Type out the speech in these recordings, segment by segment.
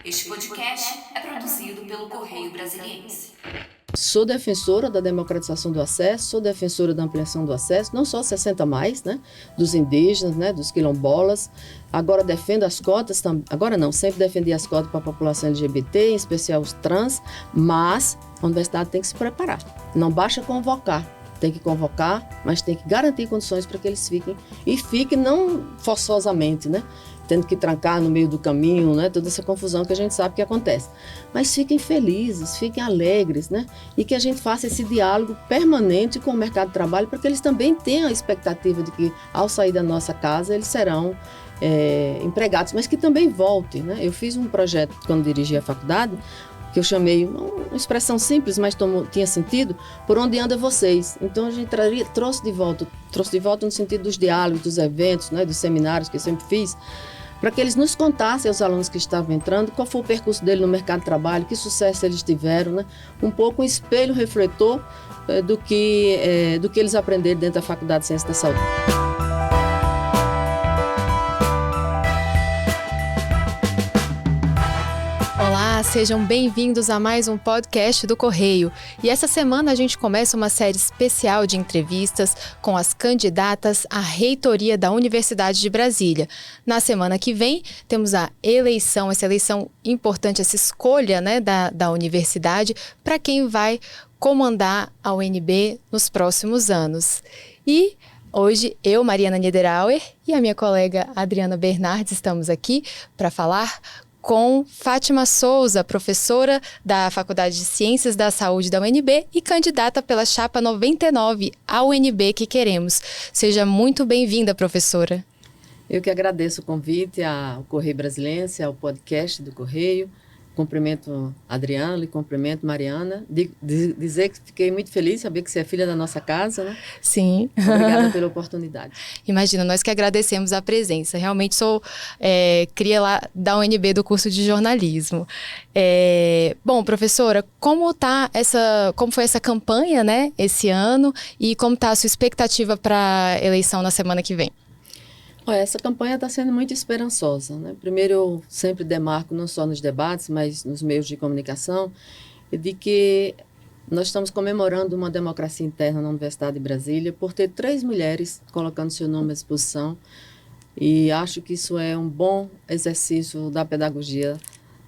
Este podcast é produzido pelo Correio Brasiliense. Sou defensora da democratização do acesso, sou defensora da ampliação do acesso, não só 60 mais, né, dos indígenas, né, dos quilombolas. Agora defendo as cotas, agora não, sempre defendi as cotas para a população LGBT, em especial os trans, mas a universidade tem que se preparar. Não basta convocar, tem que convocar, mas tem que garantir condições para que eles fiquem, e fiquem não forçosamente, né, tendo que trancar no meio do caminho, né? Toda essa confusão que a gente sabe que acontece. Mas fiquem felizes, fiquem alegres, né? E que a gente faça esse diálogo permanente com o mercado de trabalho, para que eles também tenham a expectativa de que, ao sair da nossa casa, eles serão empregados, mas que também voltem, né? Eu fiz um projeto, quando dirigi a faculdade, que eu chamei, uma expressão simples, mas tinha sentido, por onde anda vocês. Então, a gente trouxe de volta no sentido dos diálogos, dos eventos, né? Dos seminários que eu sempre fiz, para que eles nos contassem, os alunos que estavam entrando, qual foi o percurso dele no mercado de trabalho, que sucesso eles tiveram, né? Um pouco um espelho refletor do que eles aprenderam dentro da Faculdade de Ciências da Saúde. Olá, sejam bem-vindos a mais um podcast do Correio. E essa semana a gente começa uma série especial de entrevistas com as candidatas à reitoria da Universidade de Brasília. Na semana que vem, temos essa eleição importante, essa escolha, né, da universidade para quem vai comandar a UNB nos próximos anos. E hoje, eu, Mariana Niederauer, e a minha colega Adriana Bernardes estamos aqui para falar com Fátima Souza, professora da Faculdade de Ciências da Saúde da UNB e candidata pela chapa 99 à UNB que queremos. Seja muito bem-vinda, professora. Eu que agradeço o convite ao Correio Brasiliense, ao podcast do Correio. Cumprimento a Adriana e cumprimento a Mariana. Dizer que fiquei muito feliz, saber que você é filha da nossa casa, né? Sim. Obrigada pela oportunidade. Imagina, nós que agradecemos a presença. Realmente sou cria lá da UNB do curso de jornalismo. Bom, professora, como foi essa campanha, né, esse ano, e como está a sua expectativa para a eleição na semana que vem? Essa campanha está sendo muito esperançosa, né? Primeiro, eu sempre demarco, não só nos debates, mas nos meios de comunicação, de que nós estamos comemorando uma democracia interna na Universidade de Brasília por ter 3 mulheres colocando seu nome à disposição, e acho que isso é um bom exercício da pedagogia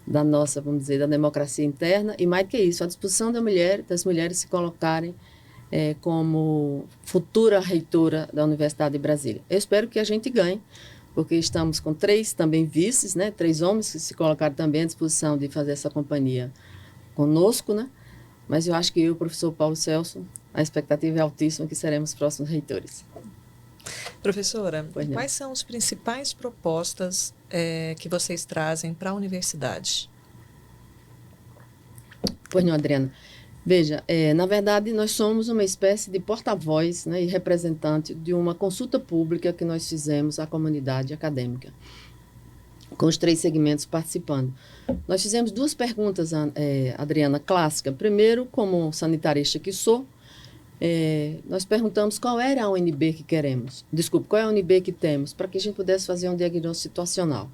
da nossa, vamos dizer, da democracia interna, e mais que isso, a disposição das mulheres se colocarem como futura reitora da Universidade de Brasília. Eu espero que a gente ganhe, porque estamos com 3 também vices, né? 3 homens que se colocaram também à disposição de fazer essa companhia conosco, né? Mas eu acho que eu e o professor Paulo Celso, a expectativa é altíssima que seremos os próximos reitores. Professora, quais são as principais propostas que vocês trazem para a universidade? Pois não, Adriana. Veja, na verdade, nós somos uma espécie de porta-voz, né, e representante de uma consulta pública que nós fizemos à comunidade acadêmica, com os 3 segmentos participando. Nós fizemos 2 perguntas, Adriana, clássicas. Primeiro, como sanitarista que sou, nós perguntamos qual era a UNB que queremos. Qual é a UNB que temos, para que a gente pudesse fazer um diagnóstico situacional.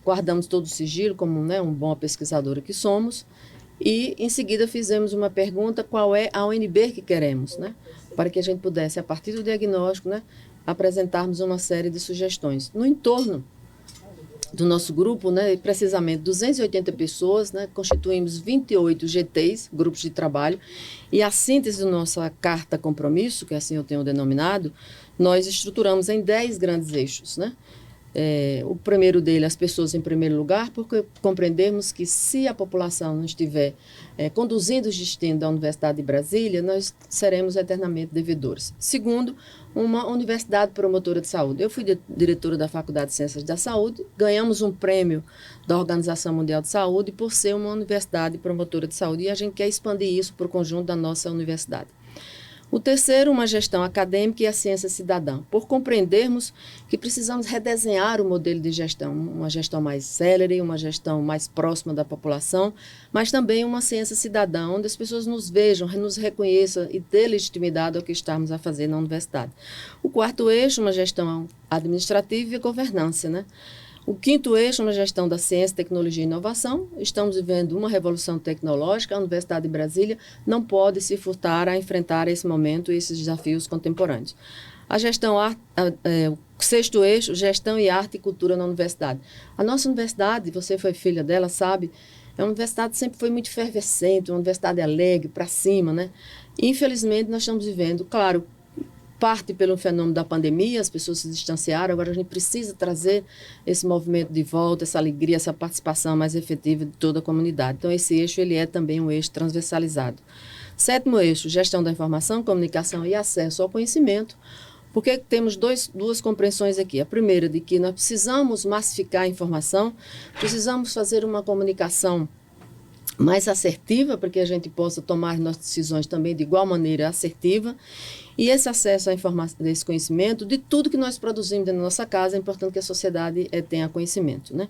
Guardamos todo o sigilo, como, né, um bom pesquisadora que somos. E, em seguida, fizemos uma pergunta, qual é a UNB que queremos, né? Para que a gente pudesse, a partir do diagnóstico, né, apresentarmos uma série de sugestões. No entorno do nosso grupo, né, precisamente 280 pessoas, né, constituímos 28 GTs, grupos de trabalho, e a síntese da nossa carta compromisso, que assim eu tenho denominado, nós estruturamos em 10 grandes eixos, né? O primeiro dele, as pessoas em primeiro lugar, porque compreendemos que se a população não estiver conduzindo os destinos da Universidade de Brasília, nós seremos eternamente devedores. Segundo, uma universidade promotora de saúde. Eu fui diretora da Faculdade de Ciências da Saúde, ganhamos um prêmio da Organização Mundial de Saúde por ser uma universidade promotora de saúde, e a gente quer expandir isso para o conjunto da nossa universidade. O terceiro, uma gestão acadêmica e a ciência cidadã, por compreendermos que precisamos redesenhar o modelo de gestão, uma gestão mais célere, uma gestão mais próxima da população, mas também uma ciência cidadã, onde as pessoas nos vejam, nos reconheçam e dê legitimidade ao que estamos a fazer na universidade. O quarto eixo, uma gestão administrativa e governança, né? O quinto eixo é uma gestão da ciência, tecnologia e inovação. Estamos vivendo uma revolução tecnológica. A Universidade de Brasília não pode se furtar a enfrentar esse momento e esses desafios contemporâneos. A gestão, o sexto eixo, gestão e arte e cultura na universidade. A nossa universidade, você foi filha dela, sabe, é uma universidade que sempre foi muito efervescente, uma universidade alegre, para cima, né? E, infelizmente, nós estamos vivendo, claro, parte pelo fenômeno da pandemia, as pessoas se distanciaram, agora a gente precisa trazer esse movimento de volta, essa alegria, essa participação mais efetiva de toda a comunidade. Então, esse eixo ele é também um eixo transversalizado. Sétimo eixo, gestão da informação, comunicação e acesso ao conhecimento. Por que temos duas compreensões aqui? A primeira, de que nós precisamos massificar a informação, precisamos fazer uma comunicação mais assertiva, para que a gente possa tomar nossas decisões também de igual maneira assertiva. E esse acesso à informação, desse conhecimento, de tudo que nós produzimos dentro da nossa casa, é importante que a sociedade tenha conhecimento, né?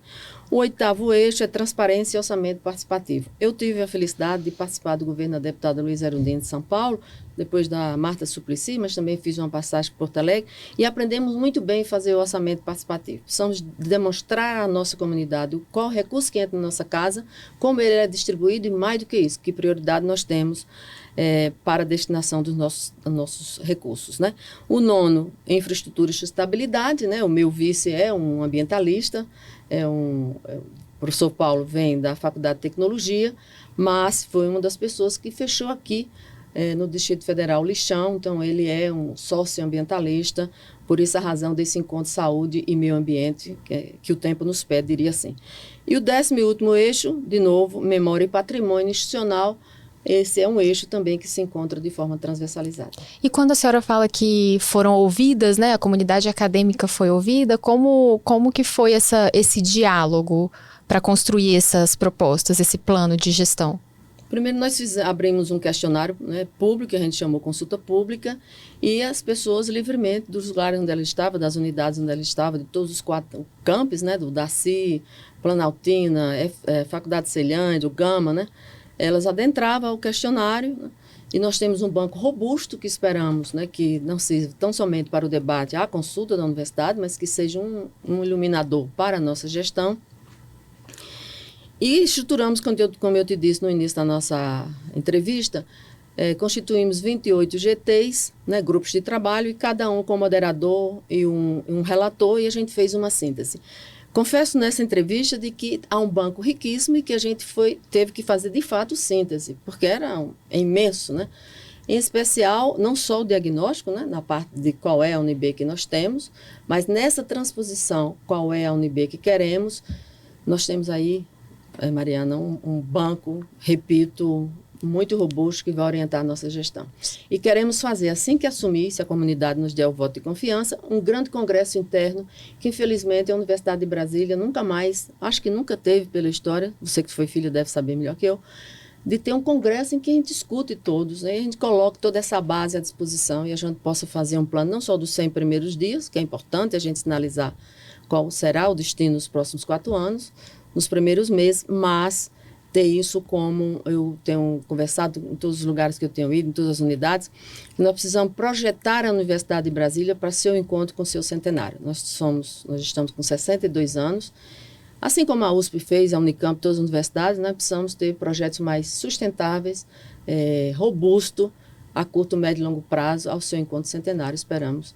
O oitavo eixo é transparência e orçamento participativo. Eu tive a felicidade de participar do governo da deputada Luísa Erundina de São Paulo, depois da Marta Suplicy, mas também fiz uma passagem por Porto Alegre, e aprendemos muito bem a fazer o orçamento participativo. Precisamos demonstrar à nossa comunidade qual recurso que entra na nossa casa, como ele é distribuído e, mais do que isso, que prioridade nós temos para a destinação dos nossos recursos, né? O nono, infraestrutura e sustentabilidade, né? O meu vice é um ambientalista, o professor Paulo vem da Faculdade de Tecnologia, mas foi uma das pessoas que fechou aqui no Distrito Federal Lixão, então ele é um socioambientalista, por isso a razão desse encontro saúde e meio ambiente, que o tempo nos pede, diria assim. E o 10º e último eixo, de novo, memória e patrimônio institucional. Esse é um eixo também que se encontra de forma transversalizada. E quando a senhora fala que foram ouvidas, né, a comunidade acadêmica foi ouvida, como que foi esse diálogo para construir essas propostas, esse plano de gestão? Primeiro, nós abrimos um questionário, né, público, que a gente chamou consulta pública, e as pessoas livremente, dos lugares onde ela estava, das unidades onde ela estava, de todos os 4 campos, né, do Daci, Planaltina, Faculdade de Ceilândia, o Gama, né, elas adentravam o questionário, né, e nós temos um banco robusto que esperamos, né, que não sirva tão somente para o debate, a consulta da universidade, mas que seja um iluminador para a nossa gestão. E estruturamos, como eu te disse no início da nossa entrevista, constituímos 28 GTs, né, grupos de trabalho, e cada um com moderador e um relator, e a gente fez uma síntese. Confesso nessa entrevista de que há um banco riquíssimo e que a gente teve que fazer de fato síntese, porque é imenso, né? Em especial, não só o diagnóstico, né, na parte de qual é a UNB que nós temos, mas nessa transposição, qual é a UNB que queremos, nós temos aí, Mariana, um banco, repito, muito robusto que vai orientar a nossa gestão. E queremos fazer, assim que assumir, se a comunidade nos der o voto de confiança, um grande congresso interno, que infelizmente a Universidade de Brasília nunca mais, acho que nunca teve pela história, você que foi filho deve saber melhor que eu, de ter um congresso em que a gente discute todos, né? A gente coloca toda essa base à disposição e a gente possa fazer um plano não só dos 100 primeiros dias, que é importante a gente sinalizar qual será o destino nos próximos 4 anos, nos primeiros meses, mas ter isso como eu tenho conversado em todos os lugares que eu tenho ido, em todas as unidades, nós precisamos projetar a Universidade de Brasília para seu encontro com seu centenário. Nós estamos com 62 anos, assim como a USP fez, a Unicamp, todas as universidades, nós precisamos ter projetos mais sustentáveis, robustos, a curto, médio e longo prazo, ao seu encontro centenário. Esperamos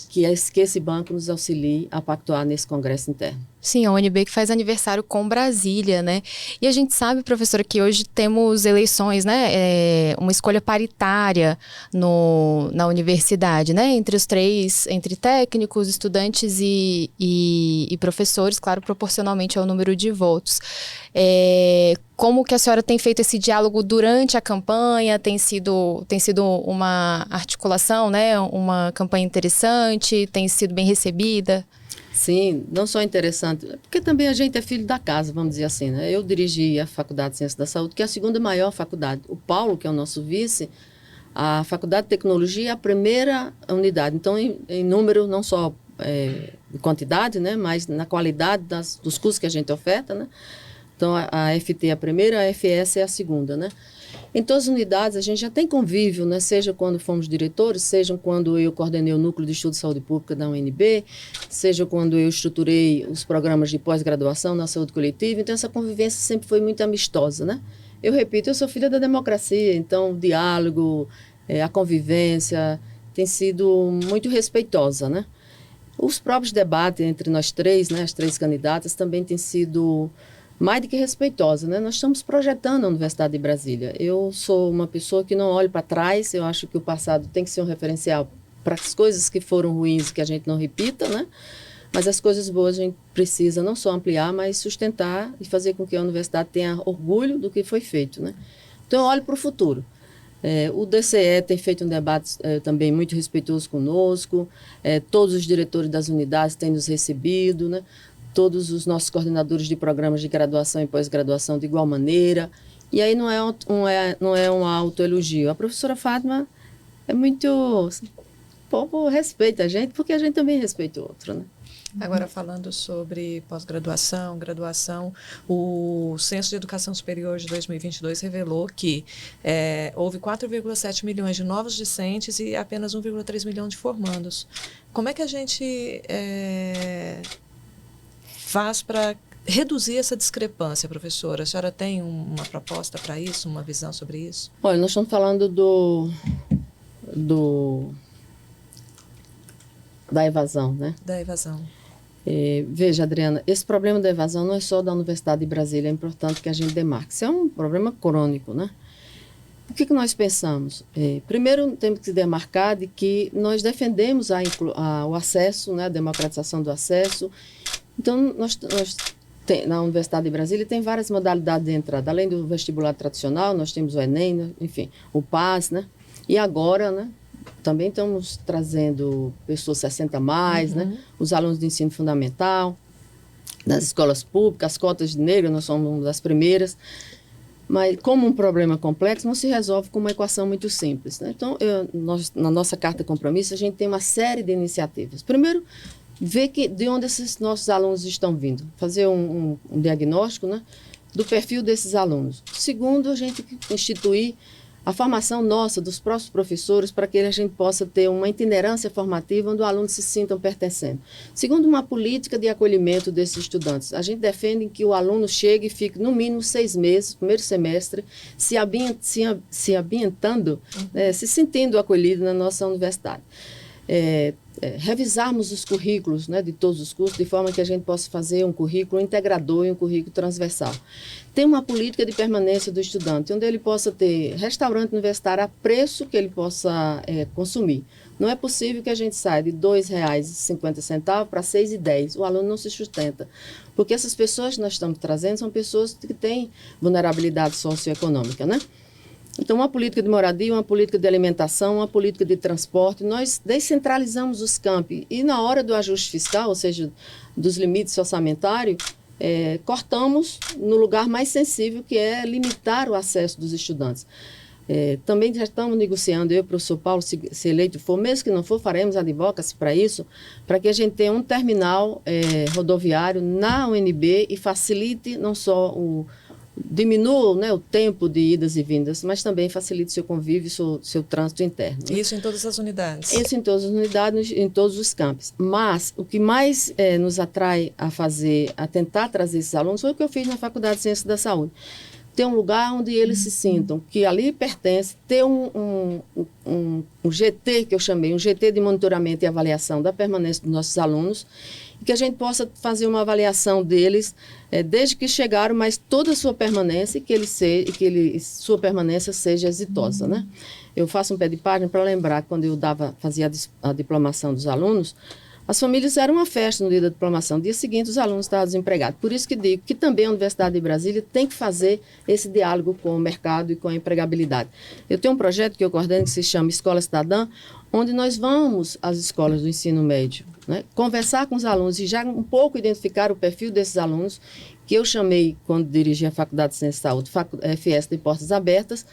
que esse banco nos auxilie a pactuar nesse congresso interno. Sim, a UNB que faz aniversário com Brasília, né? E a gente sabe, professora, que hoje temos eleições, né? Uma escolha paritária na universidade, né? Entre técnicos, estudantes e professores, claro, proporcionalmente ao número de votos. Como que a senhora tem feito esse diálogo durante a campanha? Tem sido uma articulação, né? Uma campanha interessante? Tem sido bem recebida? Sim, não só interessante, porque também a gente é filho da casa, vamos dizer assim, né? Eu dirigi a Faculdade de Ciências da Saúde, que é a segunda maior faculdade. O Paulo, que é o nosso vice, a Faculdade de Tecnologia é a primeira unidade. Então, em número, não só de quantidade, né? Mas na qualidade dos cursos que a gente oferta, né? Então, a FT é a primeira, a FS é a segunda, né? Em todas as unidades, a gente já tem convívio, né? Seja quando fomos diretores, seja quando eu coordenei o Núcleo de Estudo de Saúde Pública da UNB, seja quando eu estruturei os programas de pós-graduação na saúde coletiva. Então, essa convivência sempre foi muito amistosa, né? Eu repito, eu sou filha da democracia, então o diálogo, a convivência tem sido muito respeitosa, né? Os próprios debates entre nós três, né, as três candidatas, também têm sido mais do que respeitosa, né? Nós estamos projetando a Universidade de Brasília. Eu sou uma pessoa que não olho para trás, eu acho que o passado tem que ser um referencial para as coisas que foram ruins, que a gente não repita, né? Mas as coisas boas a gente precisa não só ampliar, mas sustentar e fazer com que a universidade tenha orgulho do que foi feito, né? Então, eu olho para o futuro. O DCE tem feito um debate também muito respeitoso conosco, todos os diretores das unidades têm nos recebido, né? Todos os nossos coordenadores de programas de graduação e pós-graduação de igual maneira. E aí não é um autoelogio. A professora Fátima é muito... O povo respeita a gente, porque a gente também respeita o outro, né? Agora, falando sobre pós-graduação, graduação, o Censo de Educação Superior de 2022 revelou que houve 4,7 milhões de novos discentes e apenas 1,3 milhão de formandos. Como é que a gente faz para reduzir essa discrepância, professora? A senhora tem uma proposta para isso, uma visão sobre isso? Olha, nós estamos falando da evasão, né? Da evasão. Veja, Adriana, esse problema da evasão não é só da Universidade de Brasília, é importante que a gente demarque. Isso é um problema crônico, né? O que nós pensamos? Primeiro, temos que demarcar de que nós defendemos o acesso, né, a democratização do acesso. Então, na Universidade de Brasília tem várias modalidades de entrada. Além do vestibular tradicional, nós temos o Enem, né, enfim, o PAS, né? E agora, né, também estamos trazendo pessoas 60 a mais, né? Os alunos de ensino fundamental, das escolas públicas, as cotas de negro, nós somos uma das primeiras. Mas, como um problema complexo, não se resolve com uma equação muito simples, né? Então, na nossa carta de compromisso, a gente tem uma série de iniciativas. Primeiro, ver de onde esses nossos alunos estão vindo, fazer um diagnóstico, né, do perfil desses alunos. Segundo, a gente instituir a formação nossa, dos próprios professores, para que a gente possa ter uma itinerância formativa onde os alunos se sintam pertencendo. Segundo, uma política de acolhimento desses estudantes. A gente defende que o aluno chegue e fique no mínimo 6 meses, primeiro semestre, se ambientando, se sentindo acolhido na nossa universidade. Revisarmos os currículos, né, de todos os cursos, de forma que a gente possa fazer um currículo integrador e um currículo transversal. Tem uma política de permanência do estudante, onde ele possa ter restaurante universitário a preço que ele possa consumir. Não é possível que a gente saia de R$ 2,50 para R$ 6,10. O aluno não se sustenta, porque essas pessoas que nós estamos trazendo são pessoas que têm vulnerabilidade socioeconômica, né? Então, uma política de moradia, uma política de alimentação, uma política de transporte, nós descentralizamos os campi. E na hora do ajuste fiscal, ou seja, dos limites orçamentários, cortamos no lugar mais sensível, que é limitar o acesso dos estudantes. Também já estamos negociando, eu e o professor Paulo, se eleito for, mesmo que não for, faremos advocacy para isso, para que a gente tenha um terminal rodoviário na UNB e facilite não só diminua, né, o tempo de idas e vindas, mas também facilite seu convívio, seu trânsito interno. Né? Isso em todas as unidades? Isso em todas as unidades, em todos os campos. Mas o que mais nos atrai a tentar trazer esses alunos foi o que eu fiz na Faculdade de Ciências da Saúde. Ter um lugar onde eles se sintam que ali pertence, ter um GT, que eu chamei, um GT de monitoramento e avaliação da permanência dos nossos alunos, e que a gente possa fazer uma avaliação deles desde que chegaram, mas toda a sua permanência e que sua permanência seja exitosa, né? Eu faço um pé de página para lembrar que quando eu fazia a diplomação dos alunos, as famílias eram uma festa no dia da diplomação. No dia seguinte, os alunos estavam desempregados. Por isso que digo que também a Universidade de Brasília tem que fazer esse diálogo com o mercado e com a empregabilidade. Eu tenho um projeto que eu coordeno que se chama Escola Cidadã, onde nós vamos às escolas do ensino médio, né, conversar com os alunos e já um pouco identificar o perfil desses alunos, que eu chamei, quando dirigi a Faculdade de Ciências da Saúde, FS de Portas Abertas,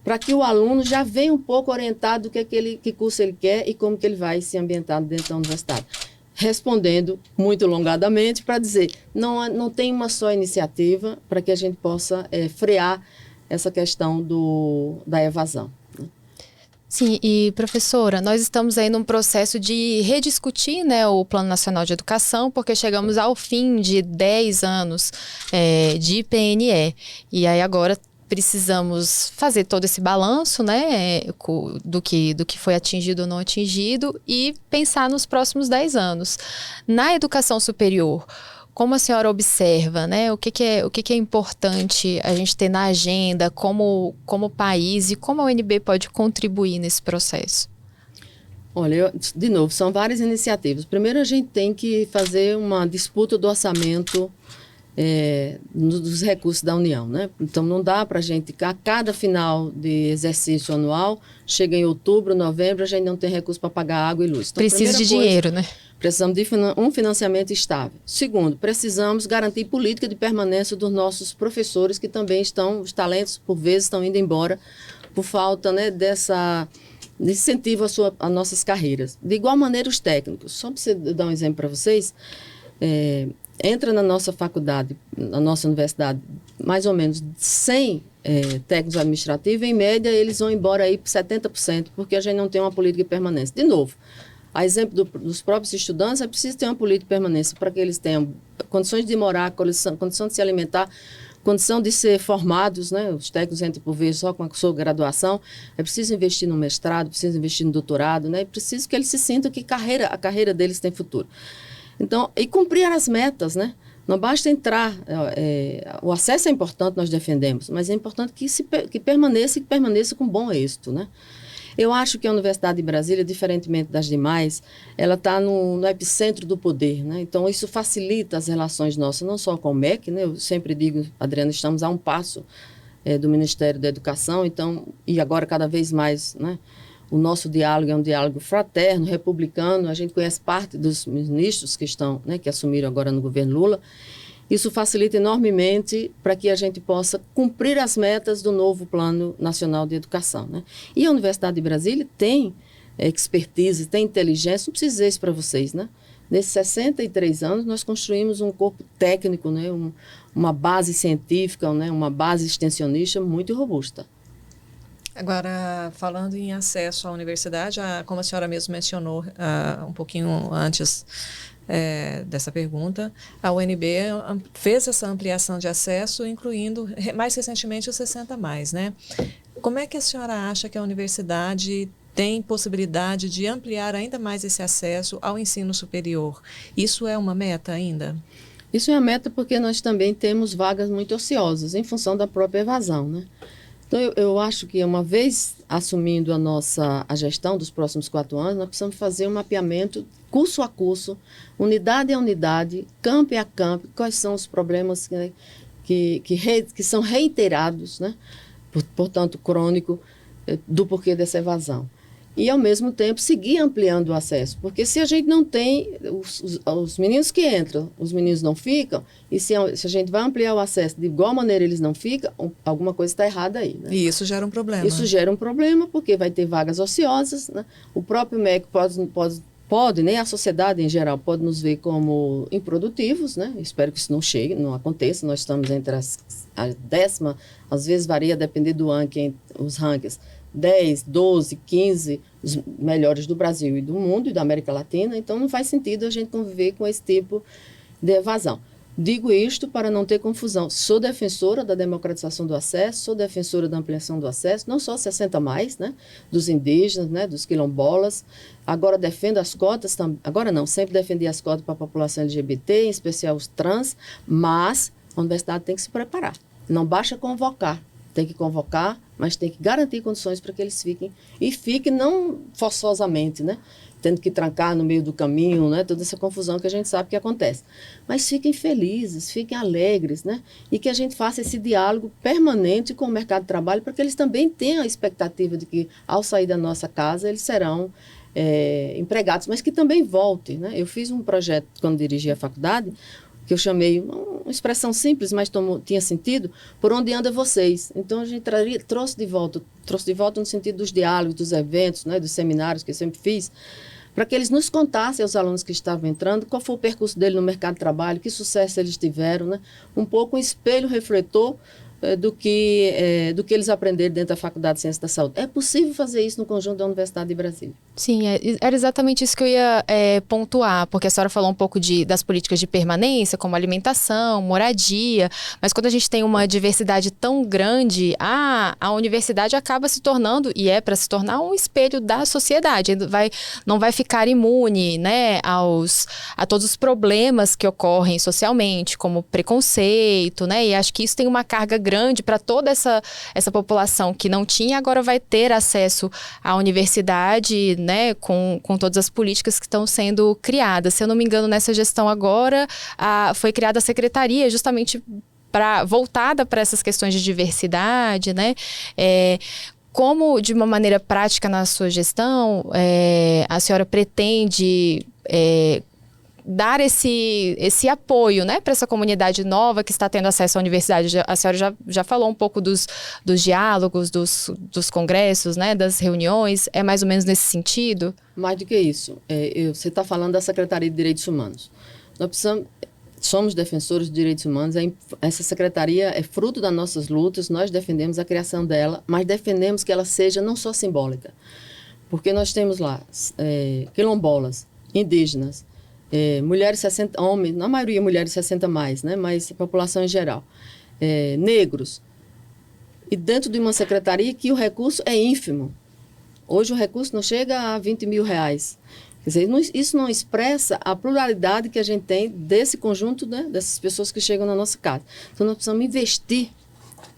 para que o aluno já venha um pouco orientado do que curso ele quer e como que ele vai se ambientar dentro da universidade. respondendo muito alongadamente para dizer, não tem uma só iniciativa para que a gente possa frear essa questão da evasão. Sim, e professora, nós estamos aí num processo de rediscutir, né, o Plano Nacional de Educação, porque chegamos ao fim de 10 anos de PNE. E aí agora precisamos fazer todo esse balanço, né, do que foi atingido ou não atingido e pensar nos próximos 10 anos. Na educação superior, como a senhora observa, né, o que é importante a gente ter na agenda como país e como a UNB pode contribuir nesse processo? Olha, de novo, são várias iniciativas. Primeiro, a gente tem que fazer uma disputa do orçamento dos recursos da União, né? Então, não dá para a gente, a cada final de exercício anual, chega em outubro, novembro, a gente não tem recurso para pagar água e luz. Então, precisa de dinheiro, né? Precisamos de um financiamento estável. Segundo, precisamos garantir política de permanência dos nossos professores, que também os talentos, por vezes, estão indo embora por falta, né, desse incentivo a nossas carreiras. De igual maneira, os técnicos. Só para dar um exemplo para vocês, entra na nossa faculdade, na nossa universidade, mais ou menos 100 técnicos administrativos, em média, eles vão embora aí por 70%, porque a gente não tem uma política de permanência. De novo, a exemplo dos próprios estudantes, é preciso ter uma política de permanência para que eles tenham condições de morar, condição de se alimentar, condição de ser formados, né? Os técnicos entram por vezes só com a sua graduação. É preciso investir no mestrado, precisa investir no doutorado, né? É preciso que eles se sintam que a carreira deles tem futuro. Então, e cumprir as metas, né? Não basta entrar, o acesso é importante, nós defendemos, mas é importante que permaneça com bom êxito, né? Eu acho que a Universidade de Brasília, diferentemente das demais, ela está no epicentro do poder, né? Então, isso facilita as relações nossas, não só com o MEC, né? Eu sempre digo, Adriana, estamos a um passo do Ministério da Educação, então, e agora cada vez mais, né? O nosso diálogo é um diálogo fraterno, republicano, a gente conhece parte dos ministros que estão, né, que assumiram agora no governo Lula. Isso facilita enormemente para que a gente possa cumprir as metas do novo Plano Nacional de Educação, né? E a Universidade de Brasília tem expertise, tem inteligência, não preciso dizer isso para vocês, né? Nesses 63 anos, nós construímos um corpo técnico, né? Uma base científica, né? Uma base extensionista muito robusta. Agora, falando em acesso à universidade, como a senhora mesmo mencionou um pouquinho antes dessa pergunta, a UNB fez essa ampliação de acesso, incluindo mais recentemente os 60+, né? Como é que a senhora acha que a universidade tem possibilidade de ampliar ainda mais esse acesso ao ensino superior? Isso é uma meta ainda? Isso é uma meta porque nós também temos vagas muito ociosas, em função da própria evasão, né? Então, eu acho que uma vez assumindo a gestão dos próximos 4 anos, nós precisamos fazer um mapeamento curso a curso, unidade a unidade, campo a campo, quais são os problemas que são reiterados, né? Portanto, crônico, do porquê dessa evasão. E, ao mesmo tempo, seguir ampliando o acesso. Porque se a gente não tem os meninos que entram, os meninos não ficam, e se a gente vai ampliar o acesso de igual maneira eles não ficam, alguma coisa está errada aí, né? E isso gera um problema. Isso gera um problema, porque vai ter vagas ociosas, né? O próprio MEC pode, nem a sociedade em geral, pode nos ver como improdutivos, né? Espero que isso não aconteça. Nós estamos entre a 10ª, às vezes varia, depender do ranking, os rankings, 10, 12, 15, os melhores do Brasil e do mundo e da América Latina, então não faz sentido a gente conviver com esse tipo de evasão. Digo isto para não ter confusão. Sou defensora da democratização do acesso, sou defensora da ampliação do acesso, não só 60+, né, dos indígenas, né, dos quilombolas. Agora defendo as cotas, agora não, sempre defendi as cotas para a população LGBT, em especial os trans, mas a universidade tem que se preparar. Não basta convocar, tem que convocar, mas tem que garantir condições para que eles fiquem. E fiquem não forçosamente, né? Tendo que trancar no meio do caminho, né? Toda essa confusão que a gente sabe que acontece. Mas fiquem felizes, fiquem alegres, né? E que a gente faça esse diálogo permanente com o mercado de trabalho, para que eles também tenham a expectativa de que, ao sair da nossa casa, eles serão empregados, mas que também voltem, né? Eu fiz um projeto, quando dirigi a faculdade, que eu chamei, uma expressão simples, mas tinha sentido, por onde anda vocês. Então, a gente trouxe de volta no sentido dos diálogos, dos eventos, né, dos seminários que eu sempre fiz, para que eles nos contassem, aos alunos que estavam entrando, qual foi o percurso dele no mercado de trabalho, que sucesso eles tiveram, né? Um pouco um espelho refletor do que eles aprenderam dentro da Faculdade de Ciências da Saúde. É possível fazer isso no conjunto da Universidade de Brasília. Sim, era exatamente isso que eu ia pontuar, porque a senhora falou um pouco das políticas de permanência, como alimentação, moradia, mas quando a gente tem uma diversidade tão grande, a universidade acaba se tornando, e é para se tornar, um espelho da sociedade. Não vai ficar imune, né, a todos os problemas que ocorrem socialmente, como preconceito, né, e acho que isso tem uma carga grande para toda essa população que não tinha, agora vai ter acesso à universidade, né, com todas as políticas que estão sendo criadas. Se eu não me engano, nessa gestão agora, foi criada a secretaria justamente voltada para essas questões de diversidade, né? Como, de uma maneira prática na sua gestão, a senhora pretende dar esse apoio, né, para essa comunidade nova que está tendo acesso à universidade? A senhora já falou um pouco dos diálogos, dos congressos, né, das reuniões. É mais ou menos nesse sentido? Mais do que isso. Você está falando da Secretaria de Direitos Humanos. Nós somos defensores de direitos humanos. Essa secretaria é fruto das nossas lutas. Nós defendemos a criação dela, mas defendemos que ela seja não só simbólica. Porque nós temos lá quilombolas, indígenas, mulheres 60, homens, na maioria mulheres 60 mais, né? Mas a população em geral, negros, e dentro de uma secretaria que o recurso é ínfimo. Hoje o recurso não chega a R$20 mil. Quer dizer, isso não expressa a pluralidade que a gente tem desse conjunto, né, dessas pessoas que chegam na nossa casa. Então nós precisamos investir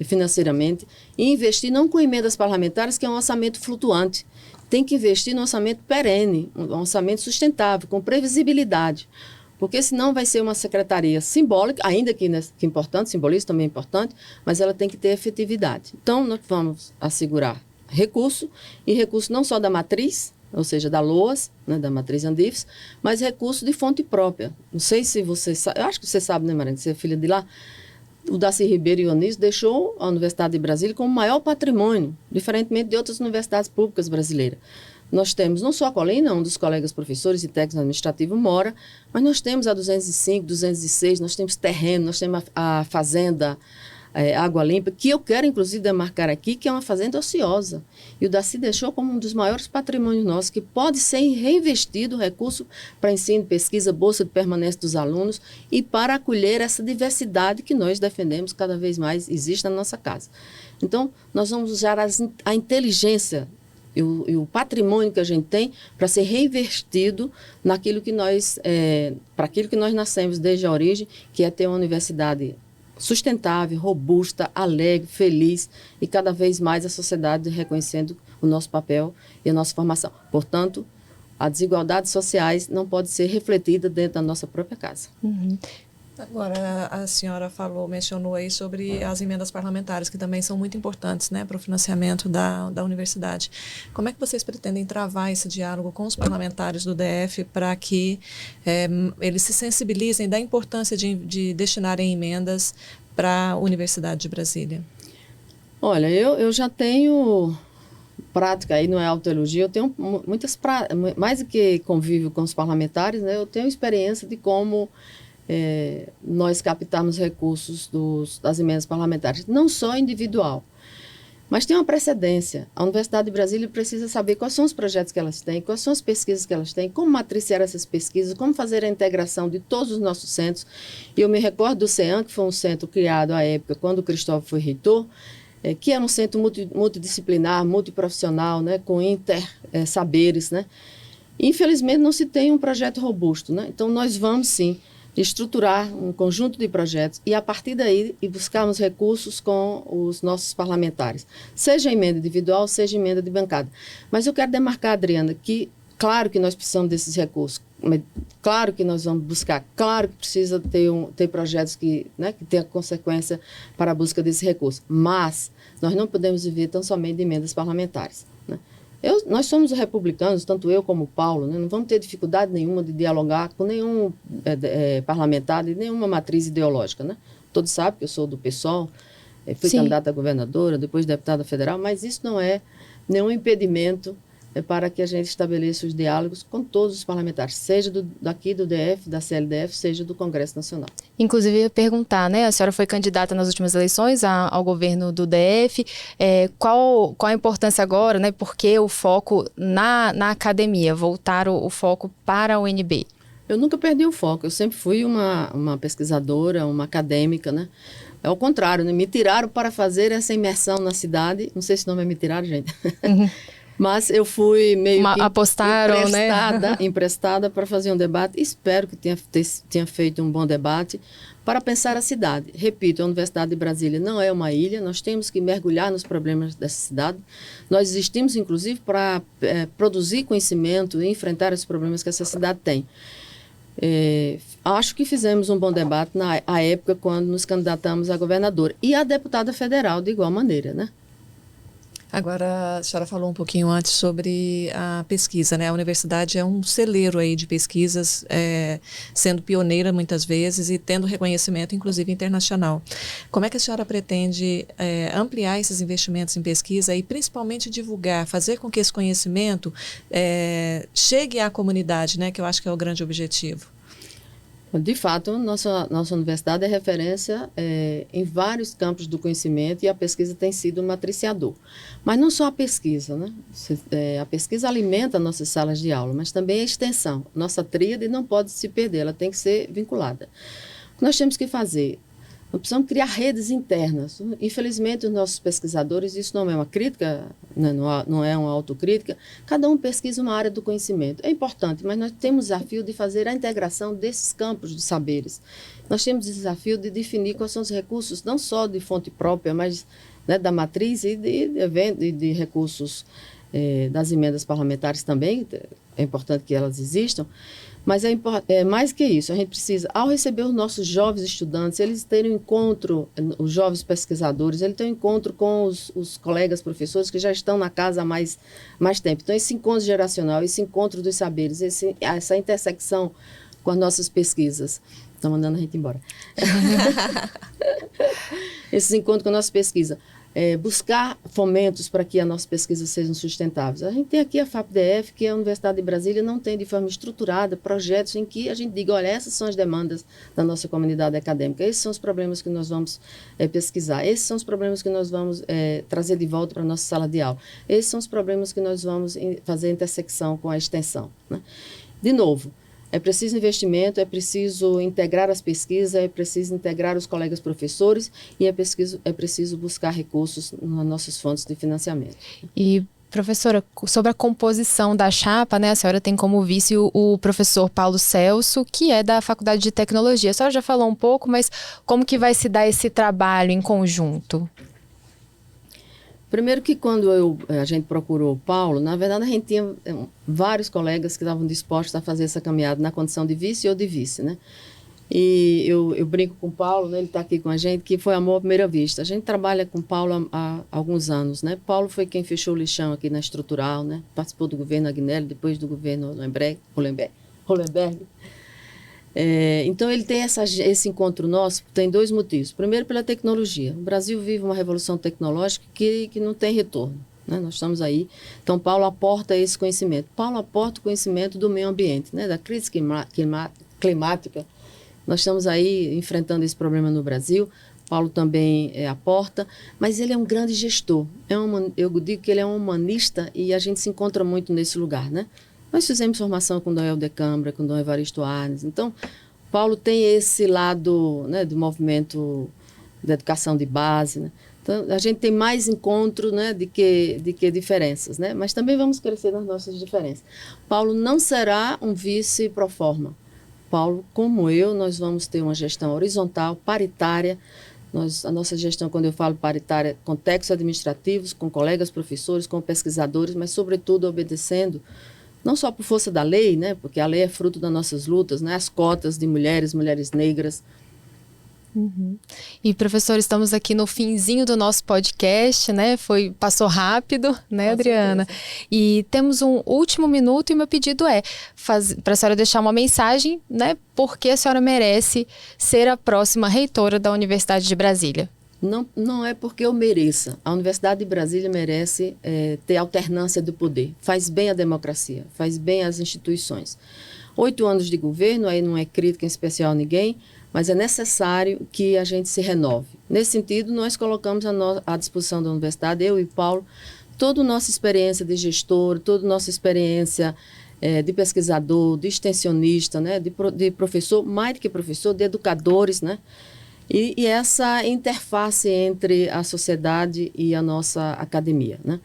financeiramente e investir não com emendas parlamentares, que é um orçamento flutuante. Tem que investir no orçamento perene, um orçamento sustentável, com previsibilidade, porque senão vai ser uma secretaria simbólica, ainda que é importante, simbolismo também é importante, mas ela tem que ter efetividade. Então, nós vamos assegurar recurso não só da matriz, ou seja, da LOAS, né, da matriz Andifes, mas recurso de fonte própria. Não sei se você sabe, eu acho que você sabe, né, Mariana, que você é filha de lá. O Darcy Ribeiro Ionísio deixou a Universidade de Brasília como o maior patrimônio, diferentemente de outras universidades públicas brasileiras. Nós temos não só a Colina, um dos colegas professores e técnicos administrativos mora, mas nós temos a 205, 206, nós temos terreno, nós temos a fazenda Água Limpa, que eu quero, inclusive, demarcar aqui, que é uma fazenda ociosa. E o Darcy deixou como um dos maiores patrimônios nossos, que pode ser reinvestido recurso para ensino, pesquisa, bolsa de permanência dos alunos e para acolher essa diversidade que nós defendemos cada vez mais existe na nossa casa. Então, nós vamos usar a inteligência e o patrimônio que a gente tem para ser reinvestido naquilo que para aquilo que nós nascemos desde a origem, que é ter uma universidade sustentável, robusta, alegre, feliz, e cada vez mais a sociedade reconhecendo o nosso papel e a nossa formação. Portanto, as desigualdades sociais não podem ser refletidas dentro da nossa própria casa. Uhum. Agora, a senhora mencionou aí sobre as emendas parlamentares, que também são muito importantes, né, para o financiamento da universidade. Como é que vocês pretendem travar esse diálogo com os parlamentares do DF para que eles se sensibilizem da importância de destinarem emendas para a Universidade de Brasília? Olha, eu já tenho prática, aí não é autoelogio, eu tenho mais do que convívio com os parlamentares, né, eu tenho experiência de como nós captarmos recursos das emendas parlamentares, não só individual, mas tem uma precedência. A Universidade de Brasília precisa saber quais são os projetos que elas têm, quais são as pesquisas que elas têm, como matriciar essas pesquisas, como fazer a integração de todos os nossos centros. E eu me recordo do CEAM, que foi um centro criado à época, quando o Cristóvão foi reitor, que era um centro multidisciplinar, multiprofissional, né, com saberes, né. Infelizmente, não se tem um projeto robusto, né. Então, nós vamos, sim, estruturar um conjunto de projetos e, a partir daí, buscarmos recursos com os nossos parlamentares, seja emenda individual, seja emenda de bancada. Mas eu quero demarcar, Adriana, que, claro que nós precisamos desses recursos, claro que nós vamos buscar, claro que precisa ter projetos que tenham consequência para a busca desse recurso, mas nós não podemos viver tão somente de emendas parlamentares, né? Nós somos republicanos, tanto eu como o Paulo, né? Não vamos ter dificuldade nenhuma de dialogar com nenhum parlamentar de nenhuma matriz ideológica, né? Todos sabem que eu sou do PSOL, fui candidata a governadora, depois deputada federal, mas isso não é nenhum impedimento para que a gente estabeleça os diálogos com todos os parlamentares, seja daqui do DF, da CLDF, seja do Congresso Nacional. Inclusive, eu ia perguntar, né? A senhora foi candidata nas últimas eleições ao governo do DF. Qual a importância agora, né? Por que o foco na academia, voltar o foco para a UNB? Eu nunca perdi o foco, eu sempre fui uma pesquisadora, uma acadêmica, né? É o contrário, né? Me tiraram para fazer essa imersão na cidade, não sei se não me tiraram, gente, mas eu fui meio que apostaram, emprestada para fazer um debate, espero que tenha feito um bom debate, para pensar a cidade. Repito, a Universidade de Brasília não é uma ilha, nós temos que mergulhar nos problemas dessa cidade. Nós existimos, inclusive, para produzir conhecimento e enfrentar os problemas que essa cidade tem. Acho que fizemos um bom debate na época quando nos candidatamos a governadora e a deputada federal de igual maneira, né? Agora, a senhora falou um pouquinho antes sobre a pesquisa, né? A universidade é um celeiro aí de pesquisas, sendo pioneira muitas vezes e tendo reconhecimento, inclusive, internacional. Como é que a senhora pretende ampliar esses investimentos em pesquisa e, principalmente, divulgar, fazer com que esse conhecimento chegue à comunidade, né? Que eu acho que é o grande objetivo. De fato, nossa universidade é referência em vários campos do conhecimento e a pesquisa tem sido um matriciador. Mas não só a pesquisa, né? A pesquisa alimenta nossas salas de aula, mas também a extensão. Nossa tríade não pode se perder, ela tem que ser vinculada. O que nós temos que fazer? Nós precisamos criar redes internas. Infelizmente, os nossos pesquisadores, isso não é uma crítica, né, não é uma autocrítica, cada um pesquisa uma área do conhecimento. É importante, mas nós temos o desafio de fazer a integração desses campos de saberes. Nós temos o desafio de definir quais são os recursos, não só de fonte própria, mas, né, da matriz e de recursos das emendas parlamentares também. É importante que elas existam. Mas mais que isso, a gente precisa, ao receber os nossos jovens estudantes, eles terem um encontro, os jovens pesquisadores, eles têm um encontro com os colegas professores que já estão na casa há mais tempo. Então, esse encontro geracional, esse encontro dos saberes, essa intersecção com as nossas pesquisas. Estão mandando a gente embora. Esse encontro com a nossa pesquisa. Buscar fomentos para que a nossa pesquisa sejam sustentáveis. A gente tem aqui a FAPDF, que a Universidade de Brasília não tem de forma estruturada projetos em que a gente diga, olha, essas são as demandas da nossa comunidade acadêmica, esses são os problemas que nós vamos pesquisar, esses são os problemas que nós vamos trazer de volta para a nossa sala de aula, esses são os problemas que nós vamos fazer intersecção com a extensão, né? De novo, é preciso investimento, é preciso integrar as pesquisas, é preciso integrar os colegas professores e é preciso buscar recursos nas nossas fontes de financiamento. E, professora, sobre a composição da chapa, né, a senhora tem como vice o professor Paulo Celso, que é da Faculdade de Tecnologia. A senhora já falou um pouco, mas como que vai se dar esse trabalho em conjunto? Primeiro que quando a gente procurou o Paulo, na verdade a gente tinha vários colegas que estavam dispostos a fazer essa caminhada na condição de vice ou de vice, né? E eu brinco com o Paulo, né? Ele está aqui com a gente, que foi amor à primeira vista. A gente trabalha com o Paulo há alguns anos, né? Paulo foi quem fechou o lixão aqui na Estrutural, né? Participou do governo Agnello, depois do governo Hollenberg. Então, ele tem esse encontro nosso, tem dois motivos. Primeiro, pela tecnologia. O Brasil vive uma revolução tecnológica que não tem retorno, né? Nós estamos aí. Então, Paulo aporta esse conhecimento. Paulo aporta o conhecimento do meio ambiente, né? Da crise climática. Nós estamos aí enfrentando esse problema no Brasil. Paulo também aporta, mas ele é um grande gestor. Eu digo que ele é um humanista e a gente se encontra muito nesse lugar, né? Nós fizemos formação com o Dom Helder Câmara, com o Dom Evaristo Arnes. Então, Paulo tem esse lado, né, do movimento da educação de base, né? Então, a gente tem mais encontro, né, do que diferenças, né? Mas também vamos crescer nas nossas diferenças. Paulo não será um vice pro forma. Paulo, como eu, nós vamos ter uma gestão horizontal, paritária. A nossa gestão, quando eu falo paritária, com técnicos administrativos, com colegas professores, com pesquisadores, mas, sobretudo, obedecendo não só por força da lei, né, porque a lei é fruto das nossas lutas, né, as cotas de mulheres negras. Uhum. E, professor, estamos aqui no finzinho do nosso podcast, né? Passou rápido, né, Adriana? E temos um último minuto e meu pedido é para a senhora deixar uma mensagem, né? Porque a senhora merece ser a próxima reitora da Universidade de Brasília. Não é porque eu mereça. A Universidade de Brasília merece ter alternância do poder. Faz bem à democracia, faz bem às instituições. 8 anos de governo, aí não é crítica em especial a ninguém, mas é necessário que a gente se renove. Nesse sentido, nós colocamos à disposição da universidade, eu e Paulo, toda a nossa experiência de gestor, toda a nossa experiência de pesquisador, de extensionista, né, de professor, mais do que professor, de educadores, né? E essa interface entre a sociedade e a nossa academia, né?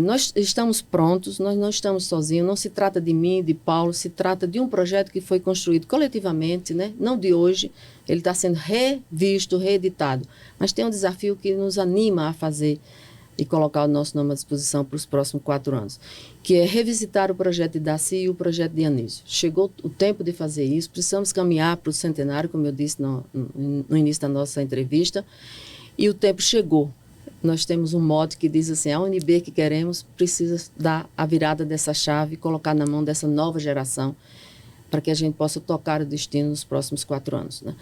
Nós estamos prontos, nós não estamos sozinhos, não se trata de mim, de Paulo, se trata de um projeto que foi construído coletivamente, né? Não de hoje, ele está sendo revisto, reeditado, mas tem um desafio que nos anima a fazer e colocar o nosso nome à disposição para os próximos 4 anos, que é revisitar o projeto de Darcy e o projeto de Anísio. Chegou o tempo de fazer isso, precisamos caminhar para o centenário, como eu disse no início da nossa entrevista, e o tempo chegou. Nós temos um mote que diz assim, a UNB que queremos precisa dar a virada dessa chave, colocar na mão dessa nova geração, para que a gente possa tocar o destino nos próximos 4 anos. Né?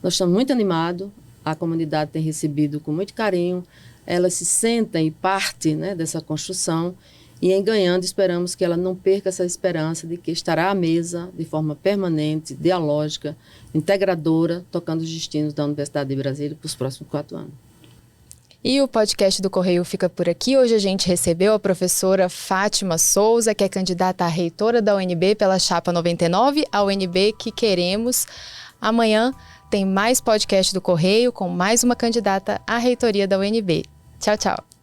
Nós estamos muito animados, a comunidade tem recebido com muito carinho, elas se sentem parte, né, dessa construção, e em ganhando esperamos que ela não perca essa esperança de que estará à mesa de forma permanente, dialógica, integradora, tocando os destinos da Universidade de Brasília para os próximos 4 anos. E o podcast do Correio fica por aqui. Hoje a gente recebeu a professora Fátima Souza, que é candidata a reitora da UNB pela Chapa 99, a UNB que queremos. Amanhã tem mais podcast do Correio com mais uma candidata à reitoria da UNB. Tchau, tchau.